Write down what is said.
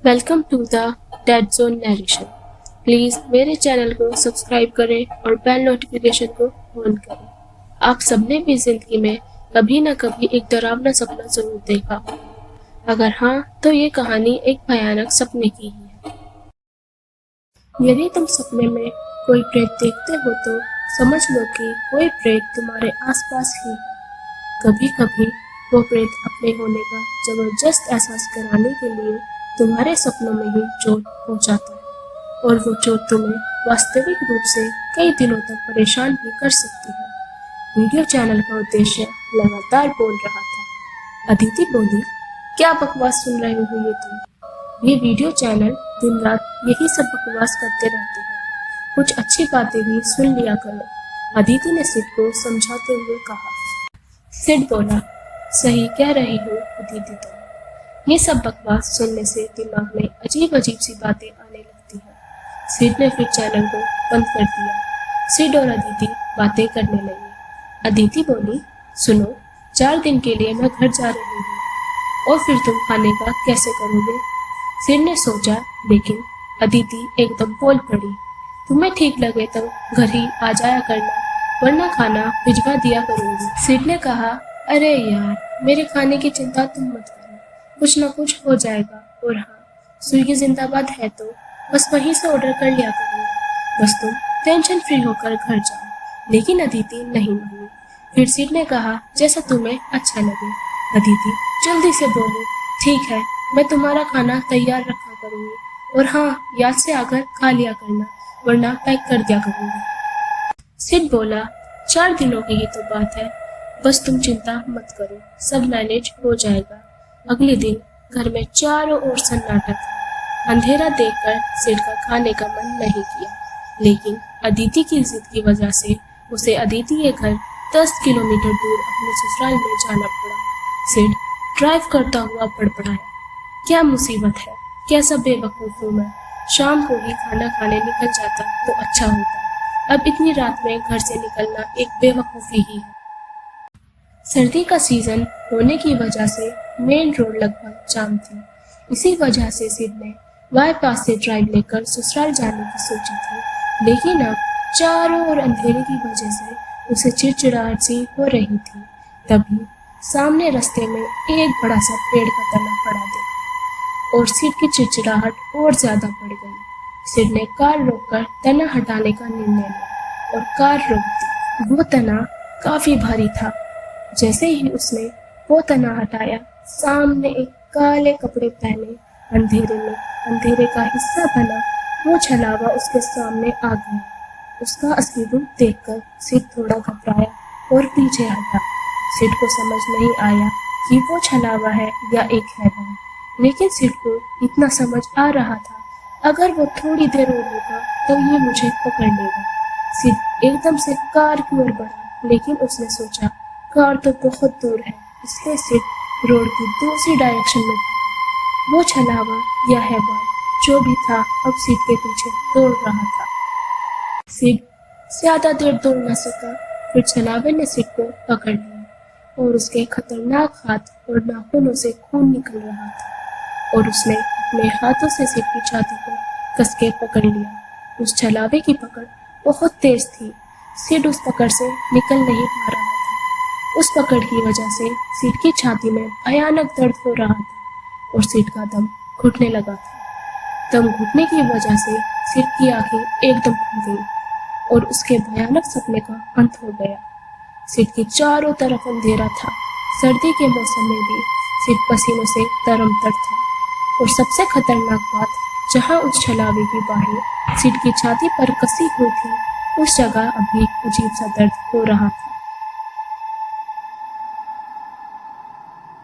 Welcome to the dead zone narration. Please मेरे channel को subscribe करें और बेल नोटिफिकेशन को ऑन करें। आप सबने भी जिंदगी में कभी न कभी एक डरावना सपना जरूर देखा हो। अगर हाँ, तो ये कहानी एक भयानक सपने की ही है। यदि तुम सपने में कोई प्रेत देखते हो तो समझ लो कि कोई प्रेत तुम्हारे आसपास ही है। कभी कभी वो प्रेत अपने होने का जबरदस्त एहसास कराने के लिए तुम्हारे सपनों में ही चोट पहुंचाता है और वो चोट तुम्हें वास्तविक रूप से कई दिनों तक परेशान भी कर सकती है। वीडियो चैनल का उद्देश्य लगातार बोल रहा था। अदिति बोली, क्या बकवास सुन रहे हो ये तुम? ये वीडियो चैनल दिन रात यही सब बकवास करते रहते हैं, कुछ अच्छी बातें भी सुन लिया करो। अदिति ने सिड को समझाते हुए कहा। सिड बोला, सही कह रही हो अदिति तुम। ये सब बकवास सुनने से दिमाग में अजीब अजीब सी बातें आने लगती हैं। सिड ने फिर चैनल को बंद कर दिया। सिड और अदिति बातें करने लगी। अदिति बोली, सुनो, 4 दिन के लिए मैं घर जा रही हूँ और फिर तुम खाने का कैसे करोगे? सिड ने सोचा, लेकिन अदिति एकदम बोल पड़ी, तुम्हें ठीक लगे तो घर ही आ जाया करना, वरना खाना भिजवा दिया करूंगी। सिड ने कहा, अरे यार, मेरे खाने की चिंता तुम मत करो, कुछ ना कुछ हो जाएगा। और हाँ, स्विगी जिंदाबाद है तो बस वहीं से ऑर्डर कर लिया करूंगा, बस तुम टेंशन फ्री होकर घर जाओ। लेकिन अदिति नहीं मानी। फिर सिड ने कहा, जैसा तुम्हें अच्छा लगे। अदिति जल्दी से बोली, ठीक है, मैं तुम्हारा खाना तैयार रखा करूंगी, और हाँ, याद से आकर खा लिया करना, वरना पैक कर दिया करूंगी। सिड बोला, 4 दिनों की ही तो बात है, बस तुम चिंता मत करो, सब मैनेज हो जाएगा। अगले दिन घर में चारों ओर सन्नाटा था। अंधेरा देखकर सिड का खाने का मन नहीं किया, लेकिन अदिति की जिद की वजह से उसे अदिति के घर 10 किलोमीटर दूर अपने ससुराल में जाना पड़ा। सिड ड्राइव करता हुआ बड़बड़ाया, क्या मुसीबत है, कैसा बेवकूफ हूँ मैं, शाम को ही खाना खाने निकल जाता तो अच्छा होता, अब इतनी रात में घर से निकलना एक बेवकूफ़ी ही है। सर्दी का सीजन होने की वजह से मेन रोड लगभग जाम थी। इसी वजह से सिड ने बाईपास से ड्राइव लेकर ससुराल जाने की सोची थी, लेकिन अब चारों ओर अंधेरे की वजह से उसे चिड़चिड़ाहट सी हो रही थी। तभी सामने रास्ते में एक बड़ा सा पेड़ का तना पड़ा देखा और सिड की चिड़चिड़ाहट और ज्यादा बढ़ गई। सिड ने कार रोककर तना हटाने का निर्णय लिया और कार रोक दी। वो तना काफी भारी था। जैसे ही उसने वो तना हटाया, सामने एक काले कपड़े पहने अंधेरे में अंधेरे का हिस्सा बना वो छलावा उसके सामने आ गया। उसका असली रूप देखकर सिड थोड़ा घबराया और पीछे हटा। सिड को समझ नहीं आया कि वो छलावा है या एक हैवान, लेकिन सिड को इतना समझ आ रहा था, अगर वो थोड़ी देर और रुका तो ये मुझे पकड़ लेगा। सिड एकदम से कार की ओर बढ़ा, लेकिन उसने सोचा कार तो बहुत दूर है, इसलिए सिड रोड की दूसरी डायरेक्शन में भागा। वो छलावा या हैवान जो भी था, अब सिड के पीछे दौड़ रहा था। सिड ज्यादा देर दौड़ न सका, फिर छलावे ने सिड को पकड़ लिया और उसके खतरनाक हाथ और नाखूनों से खून निकल रहा था, और उसने अपने हाथों से सिड की छाती को कस के पकड़ लिया। उस छलावे की पकड़ बहुत तेज थी। सिड उस पकड़ से निकल नहीं पा रहा था। उस पकड़ की वजह से सिड की छाती में भयानक दर्द हो रहा था और सिड का दम घुटने लगा था। दम घुटने की वजह से सिड की आंखें एकदम खुल गई और उसके भयानक सपने का अंत हो गया। सिड के चारों तरफ अंधेरा था। सर्दी के मौसम में भी सिड पसीनों से तरमतर था, और सबसे खतरनाक बात, जहां उस छलावे की बाहें सिड की छाती पर कसी हुई थी, उस जगह अभी अजीब सा दर्द हो रहा था।